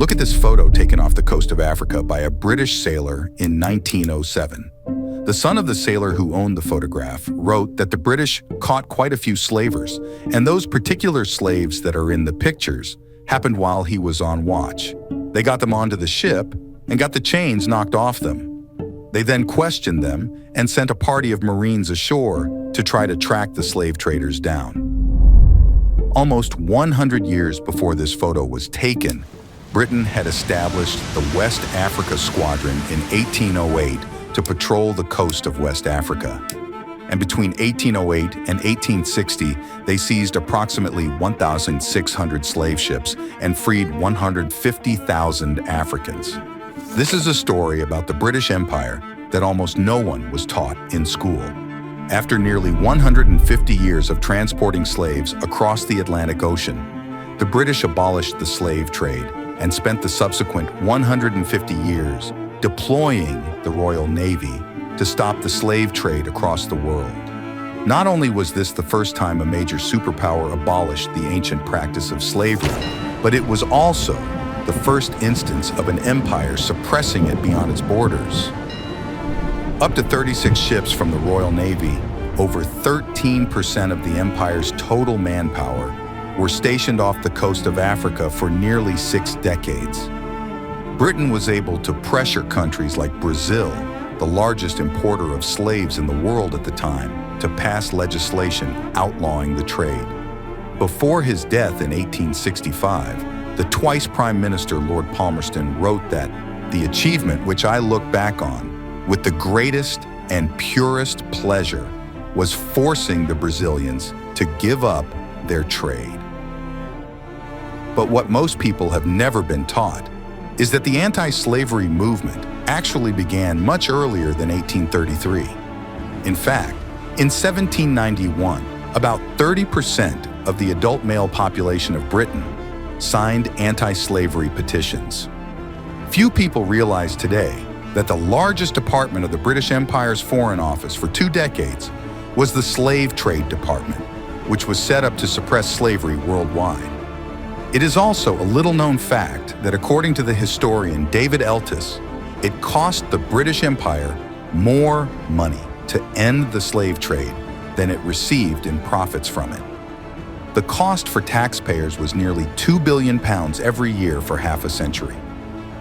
Look at this photo taken off the coast of Africa by a British sailor in 1907. The son of the sailor who owned the photograph wrote that the British caught quite a few slavers, and those particular slaves that are in the pictures happened while he was on watch. They got them onto the ship and got the chains knocked off them. They then questioned them and sent a party of Marines ashore to try to track the slave traders down. Almost 100 years before this photo was taken, Britain had established the West Africa Squadron in 1808 to patrol the coast of West Africa. And between 1808 and 1860, they seized approximately 1,600 slave ships and freed 150,000 Africans. This is a story about the British Empire that almost no one was taught in school. After nearly 150 years of transporting slaves across the Atlantic Ocean, the British abolished the slave trade and spent the subsequent 150 years deploying the Royal Navy to stop the slave trade across the world. Not only was this the first time a major superpower abolished the ancient practice of slavery, but it was also the first instance of an empire suppressing it beyond its borders. Up to 36 ships from the Royal Navy, over 13% of the empire's total manpower, were stationed off the coast of Africa for nearly 6 decades. Britain was able to pressure countries like Brazil, the largest importer of slaves in the world at the time, to pass legislation outlawing the trade. Before his death in 1865, the twice Prime Minister Lord Palmerston wrote that the achievement which I look back on with the greatest and purest pleasure was forcing the Brazilians to give up their trade. But what most people have never been taught is that the anti-slavery movement actually began much earlier than 1833. In fact, in 1791, about 30% of the adult male population of Britain signed anti-slavery petitions. Few people realize today that the largest department of the British Empire's Foreign Office for 2 decades was the Slave Trade Department, which was set up to suppress slavery worldwide. It is also a little-known fact that according to the historian David Eltis, it cost the British Empire more money to end the slave trade than it received in profits from it. The cost for taxpayers was nearly £2 billion every year for half a century.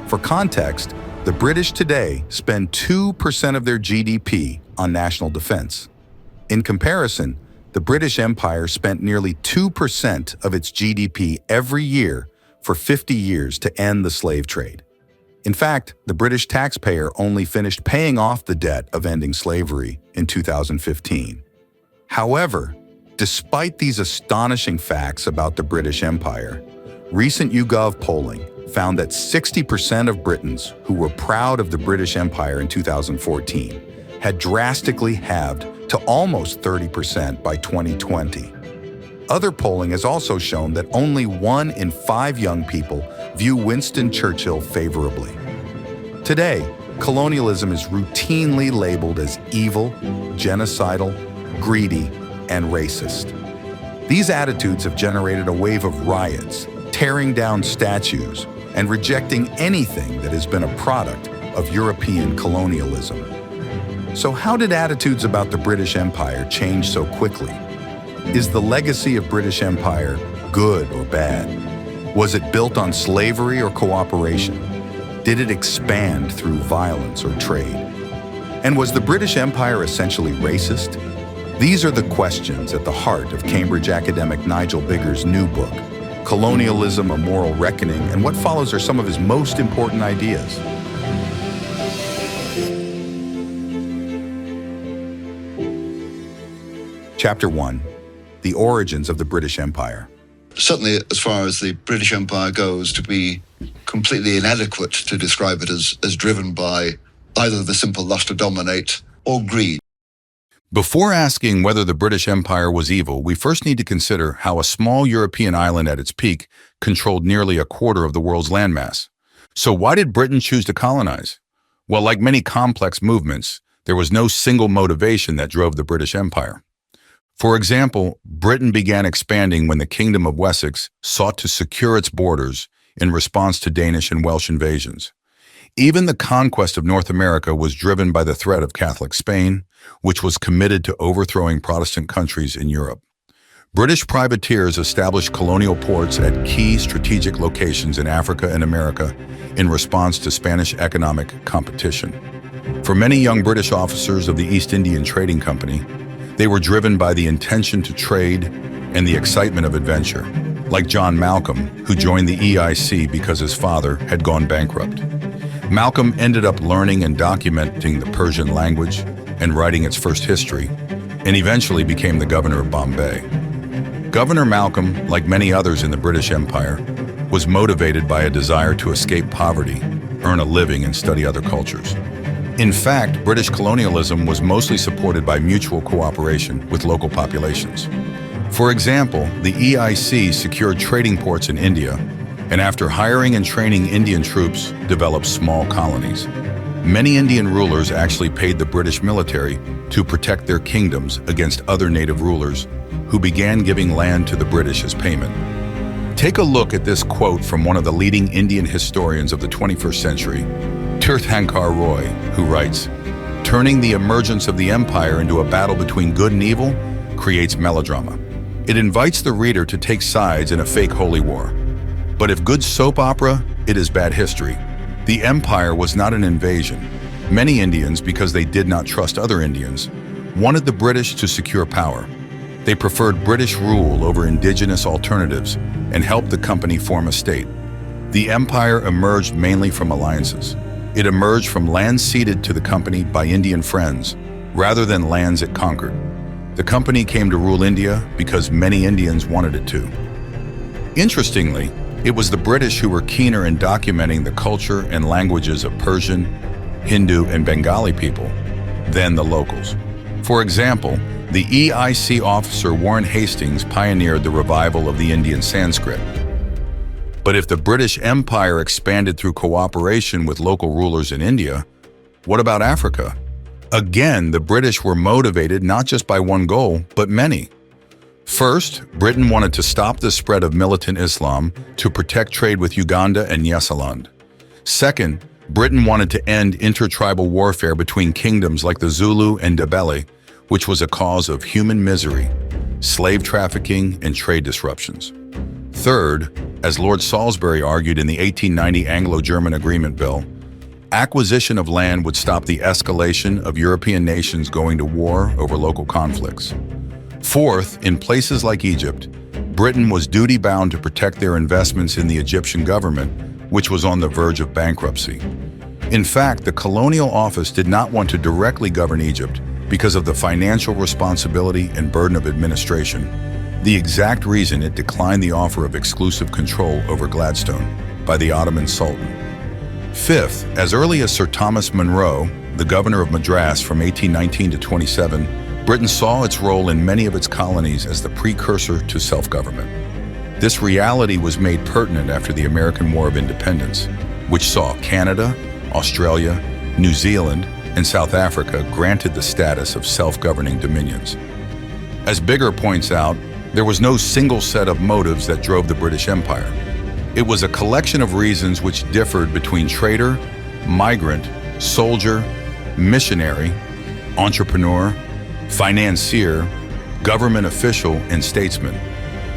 For context, the British today spend 2% of their GDP on national defense. In comparison, the British Empire spent nearly 2% of its GDP every year for 50 years to end the slave trade. In fact, the British taxpayer only finished paying off the debt of ending slavery in 2015. However, despite these astonishing facts about the British Empire, recent YouGov polling found that 60% of Britons who were proud of the British Empire in 2014 had drastically halved to almost 30% by 2020. Other polling has also shown that only 1 in 5 young people view Winston Churchill favorably. Today, colonialism is routinely labeled as evil, genocidal, greedy, and racist. These attitudes have generated a wave of riots, tearing down statues, and rejecting anything that has been a product of European colonialism. So how did attitudes about the British Empire change so quickly? Is the legacy of British Empire good or bad? Was it built on slavery or cooperation? Did it expand through violence or trade? And was the British Empire essentially racist? These are the questions at the heart of Cambridge academic Nigel Biggar's new book, Colonialism, A Moral Reckoning, and what follows are some of his most important ideas. Chapter 1. The Origins of the British Empire. Certainly, as far as the British Empire goes, to be completely inadequate to describe it as driven by either the simple lust to dominate or greed. Before asking whether the British Empire was evil, we first need to consider how a small European island at its peak controlled nearly a quarter of the world's landmass. So why did Britain choose to colonize? Well, like many complex movements, there was no single motivation that drove the British Empire. For example, Britain began expanding when the Kingdom of Wessex sought to secure its borders in response to Danish and Welsh invasions. Even the conquest of North America was driven by the threat of Catholic Spain, which was committed to overthrowing Protestant countries in Europe. British privateers established colonial ports at key strategic locations in Africa and America in response to Spanish economic competition. For many young British officers of the East Indian Trading Company, they were driven by the intention to trade and the excitement of adventure, like John Malcolm, who joined the EIC because his father had gone bankrupt. Malcolm ended up learning and documenting the Persian language and writing its first history, and eventually became the governor of Bombay. Governor Malcolm, like many others in the British Empire, was motivated by a desire to escape poverty, earn a living, and study other cultures. In fact, British colonialism was mostly supported by mutual cooperation with local populations. For example, the EIC secured trading ports in India, and after hiring and training Indian troops, developed small colonies. Many Indian rulers actually paid the British military to protect their kingdoms against other native rulers who began giving land to the British as payment. Take a look at this quote from one of the leading Indian historians of the 21st century, Tirthankar Roy, who writes, "Turning the emergence of the empire into a battle between good and evil creates melodrama. It invites the reader to take sides in a fake holy war. But if good soap opera, it is bad history. The empire was not an invasion. Many Indians, because they did not trust other Indians, wanted the British to secure power. They preferred British rule over indigenous alternatives and helped the company form a state. The empire emerged mainly from alliances. It emerged from lands ceded to the company by Indian friends, rather than lands it conquered. The company came to rule India because many Indians wanted it to." Interestingly, it was the British who were keener in documenting the culture and languages of Persian, Hindu, and Bengali people than the locals. For example, the EIC officer Warren Hastings pioneered the revival of the Indian Sanskrit. But if the British Empire expanded through cooperation with local rulers in India, what about Africa? Again, the British were motivated not just by one goal, but many. First, Britain wanted to stop the spread of militant Islam to protect trade with Uganda and Nyasaland. Second, Britain wanted to end intertribal warfare between kingdoms like the Zulu and Ndebele, which was a cause of human misery, slave trafficking, and trade disruptions. Third, as Lord Salisbury argued in the 1890 Anglo-German Agreement Bill, acquisition of land would stop the escalation of European nations going to war over local conflicts. Fourth, in places like Egypt, Britain was duty-bound to protect their investments in the Egyptian government, which was on the verge of bankruptcy. In fact, the colonial office did not want to directly govern Egypt because of the financial responsibility and burden of administration, the exact reason it declined the offer of exclusive control over Gladstone by the Ottoman Sultan. Fifth, as early as Sir Thomas Munro, the governor of Madras from 1819 to 27, Britain saw its role in many of its colonies as the precursor to self-government. This reality was made pertinent after the American War of Independence, which saw Canada, Australia, New Zealand, and South Africa granted the status of self-governing dominions. As Biggar points out, there was no single set of motives that drove the British Empire. It was a collection of reasons which differed between trader, migrant, soldier, missionary, entrepreneur, financier, government official, and statesman.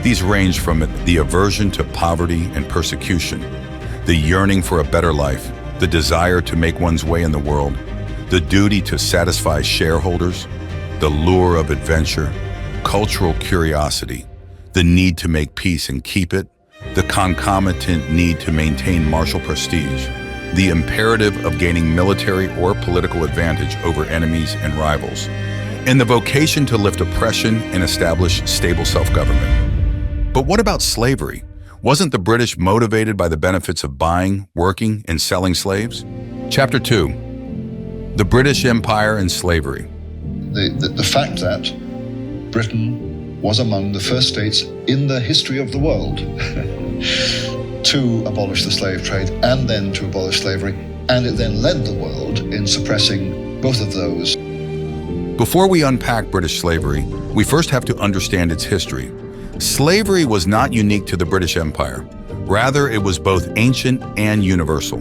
These ranged from the aversion to poverty and persecution, the yearning for a better life, the desire to make one's way in the world, the duty to satisfy shareholders, the lure of adventure, cultural curiosity, the need to make peace and keep it, the concomitant need to maintain martial prestige, the imperative of gaining military or political advantage over enemies and rivals, and the vocation to lift oppression and establish stable self-government. But what about slavery? Wasn't the British motivated by the benefits of buying, working, and selling slaves? Chapter 2. The British Empire and Slavery. The fact that Britain was among the first states in the history of the world to abolish the slave trade and then to abolish slavery, and it then led the world in suppressing both of those. Before we unpack British slavery, we first have to understand its history. Slavery was not unique to the British Empire. Rather, it was both ancient and universal.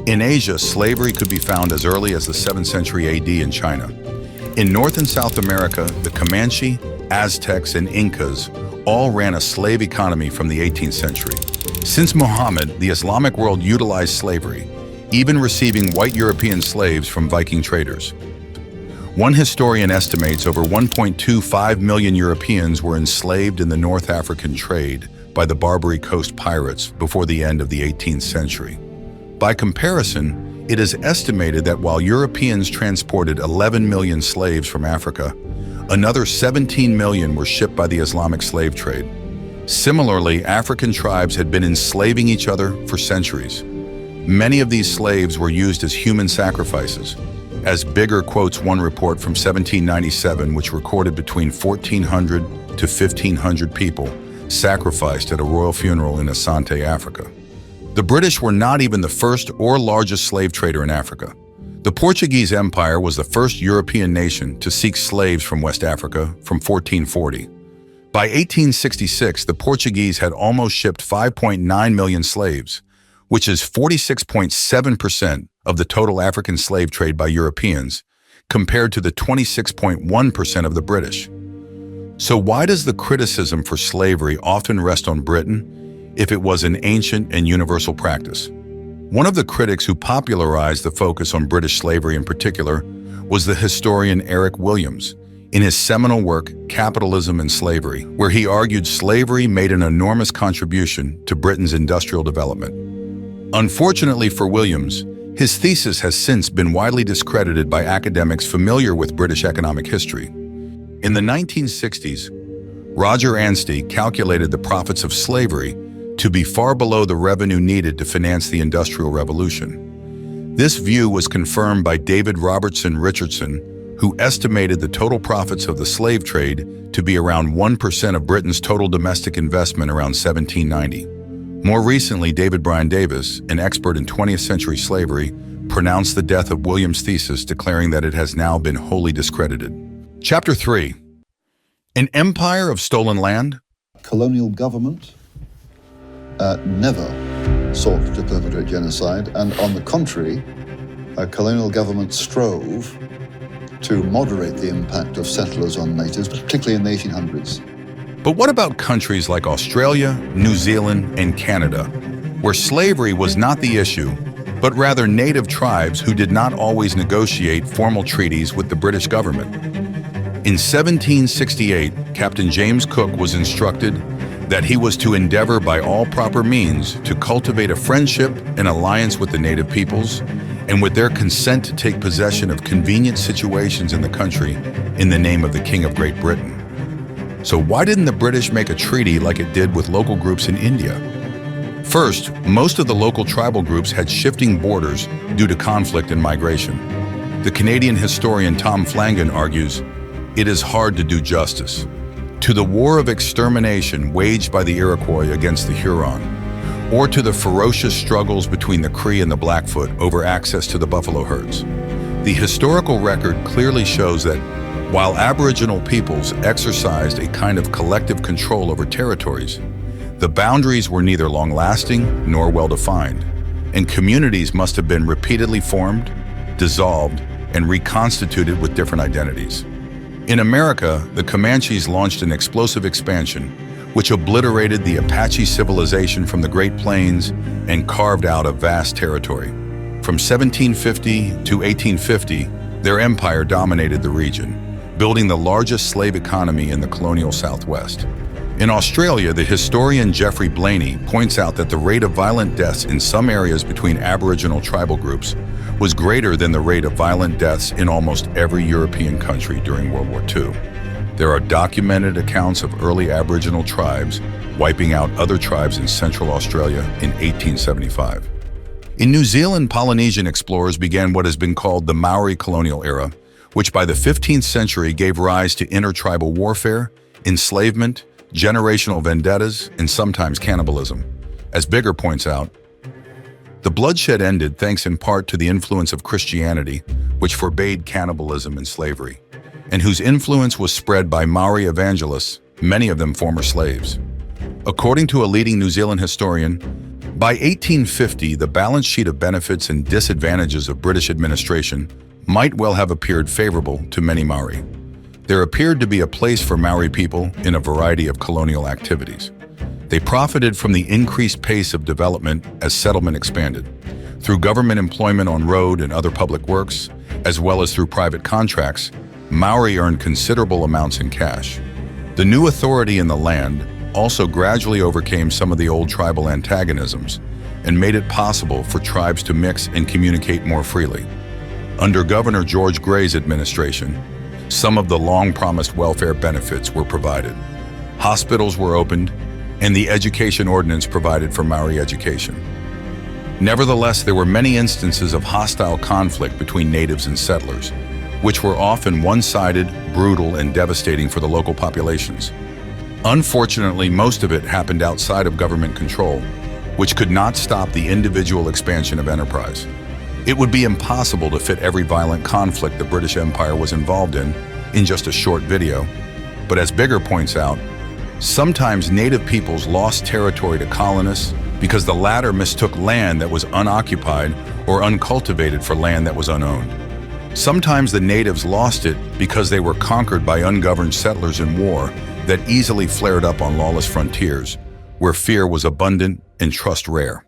In Asia, slavery could be found as early as the 7th century AD in China. In North and South America, the Comanche, Aztecs, and Incas all ran a slave economy from the 18th century. Since Muhammad, the Islamic world utilized slavery, even receiving white European slaves from Viking traders. One historian estimates over 1.25 million Europeans were enslaved in the North African trade by the Barbary Coast pirates before the end of the 18th century. By comparison, it is estimated that while Europeans transported 11 million slaves from Africa, another 17 million were shipped by the Islamic slave trade. Similarly, African tribes had been enslaving each other for centuries. Many of these slaves were used as human sacrifices, as Biggar quotes one report from 1797 which recorded between 1,400 to 1,500 people sacrificed at a royal funeral in Asante, Africa. The British were not even the first or largest slave trader in Africa. The Portuguese Empire was the first European nation to seek slaves from West Africa from 1440. By 1866, the Portuguese had almost shipped 5.9 million slaves, which is 46.7% of the total African slave trade by Europeans, compared to the 26.1% of the British. So why does the criticism for slavery often rest on Britain if it was an ancient and universal practice? One of the critics who popularized the focus on British slavery in particular was the historian Eric Williams, in his seminal work, Capitalism and Slavery, where he argued slavery made an enormous contribution to Britain's industrial development. Unfortunately for Williams, his thesis has since been widely discredited by academics familiar with British economic history. In the 1960s, Roger Anstey calculated the profits of slavery to be far below the revenue needed to finance the Industrial Revolution. This view was confirmed by David Robertson Richardson, who estimated the total profits of the slave trade to be around 1% of Britain's total domestic investment around 1790. More recently, David Bryan Davis, an expert in 20th century slavery, pronounced the death of Williams' thesis, declaring that it has now been wholly discredited. Chapter 3. An Empire of Stolen Land? Colonial government never sought to perpetrate genocide, and on the contrary, colonial government strove to moderate the impact of settlers on natives, particularly in the 1800s. But what about countries like Australia, New Zealand, and Canada, where slavery was not the issue, but rather native tribes who did not always negotiate formal treaties with the British government? In 1768, Captain James Cook was instructed that he was to endeavor by all proper means to cultivate a friendship and alliance with the native peoples, and with their consent to take possession of convenient situations in the country in the name of the King of Great Britain. So why didn't the British make a treaty like it did with local groups in India? First, most of the local tribal groups had shifting borders due to conflict and migration. The Canadian historian Tom Flanagan argues, it is hard to do justice to the war of extermination waged by the Iroquois against the Huron, or to the ferocious struggles between the Cree and the Blackfoot over access to the buffalo herds. The historical record clearly shows that while Aboriginal peoples exercised a kind of collective control over territories, the boundaries were neither long-lasting nor well-defined, and communities must have been repeatedly formed, dissolved, and reconstituted with different identities. In America, the Comanches launched an explosive expansion which obliterated the Apache civilization from the Great Plains and carved out a vast territory. From 1750 to 1850, their empire dominated the region, building the largest slave economy in the colonial Southwest. In Australia, the historian Geoffrey Blaney points out that the rate of violent deaths in some areas between Aboriginal tribal groups was greater than the rate of violent deaths in almost every European country during World War II. There are documented accounts of early Aboriginal tribes wiping out other tribes in Central Australia in 1875. In New Zealand, Polynesian explorers began what has been called the Maori colonial era, which by the 15th century gave rise to intertribal warfare, enslavement, generational vendettas, and sometimes cannibalism. As Biggar points out, the bloodshed ended thanks in part to the influence of Christianity, which forbade cannibalism and slavery, and whose influence was spread by Maori evangelists, many of them former slaves. According to a leading New Zealand historian, By 1850, the balance sheet of benefits and disadvantages of British administration might well have appeared favorable to many Maori. There appeared to be a place for Maori people in a variety of colonial activities. They profited from the increased pace of development as settlement expanded, through government employment on road and other public works, as well as through private contracts. Maori earned considerable amounts in cash. The new authority in the land also gradually overcame some of the old tribal antagonisms and made it possible for tribes to mix and communicate more freely. Under Governor George Gray's administration, some of the long-promised welfare benefits were provided. Hospitals were opened, and the Education Ordinance provided for Maori education. Nevertheless, there were many instances of hostile conflict between natives and settlers, which were often one-sided, brutal, and devastating for the local populations. Unfortunately, most of it happened outside of government control, which could not stop the individual expansion of enterprise. It would be impossible to fit every violent conflict the British Empire was involved in just a short video, but as Biggar points out, sometimes native peoples lost territory to colonists because the latter mistook land that was unoccupied or uncultivated for land that was unowned. Sometimes the natives lost it because they were conquered by ungoverned settlers in war that easily flared up on lawless frontiers, where fear was abundant and trust rare.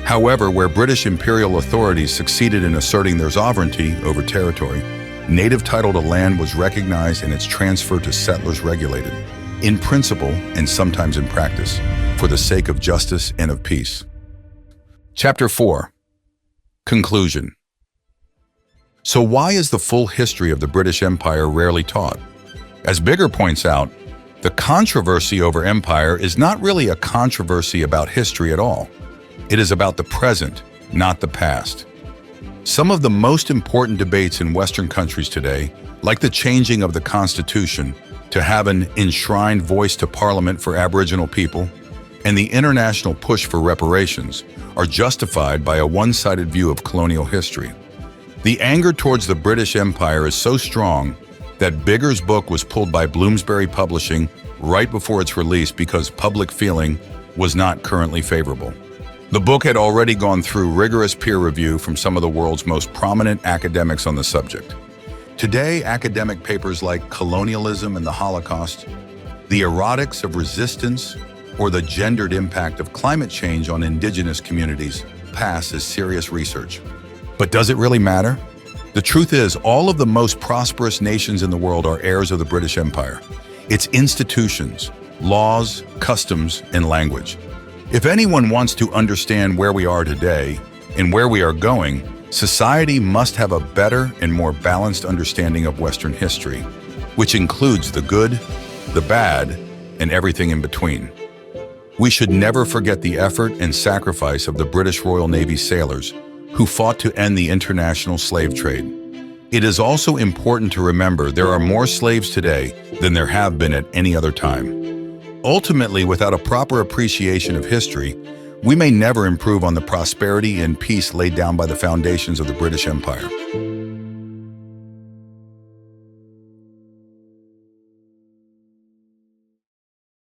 However, where British imperial authorities succeeded in asserting their sovereignty over territory, native title to land was recognized and its transfer to settlers regulated, in principle and sometimes in practice, for the sake of justice and of peace. Chapter 4. Conclusion. So why is the full history of the British Empire rarely taught? As Biggar points out, the controversy over empire is not really a controversy about history at all. It is about the present, not the past. Some of the most important debates in Western countries today, like the changing of the Constitution to have an enshrined voice to Parliament for Aboriginal people, and the international push for reparations, are justified by a one-sided view of colonial history. The anger towards the British Empire is so strong that Biggar's book was pulled by Bloomsbury Publishing right before its release because public feeling was not currently favorable. The book had already gone through rigorous peer review from some of the world's most prominent academics on the subject. Today, academic papers like Colonialism and the Holocaust, The Erotics of Resistance, or The Gendered Impact of Climate Change on Indigenous Communities pass as serious research. But does it really matter? The truth is, all of the most prosperous nations in the world are heirs of the British Empire, its institutions, laws, customs, and language. If anyone wants to understand where we are today and where we are going, society must have a better and more balanced understanding of Western history, which includes the good, the bad, and everything in between. We should never forget the effort and sacrifice of the British Royal Navy sailors who fought to end the international slave trade. It is also important to remember there are more slaves today than there have been at any other time. Ultimately, without a proper appreciation of history, we may never improve on the prosperity and peace laid down by the foundations of the British Empire.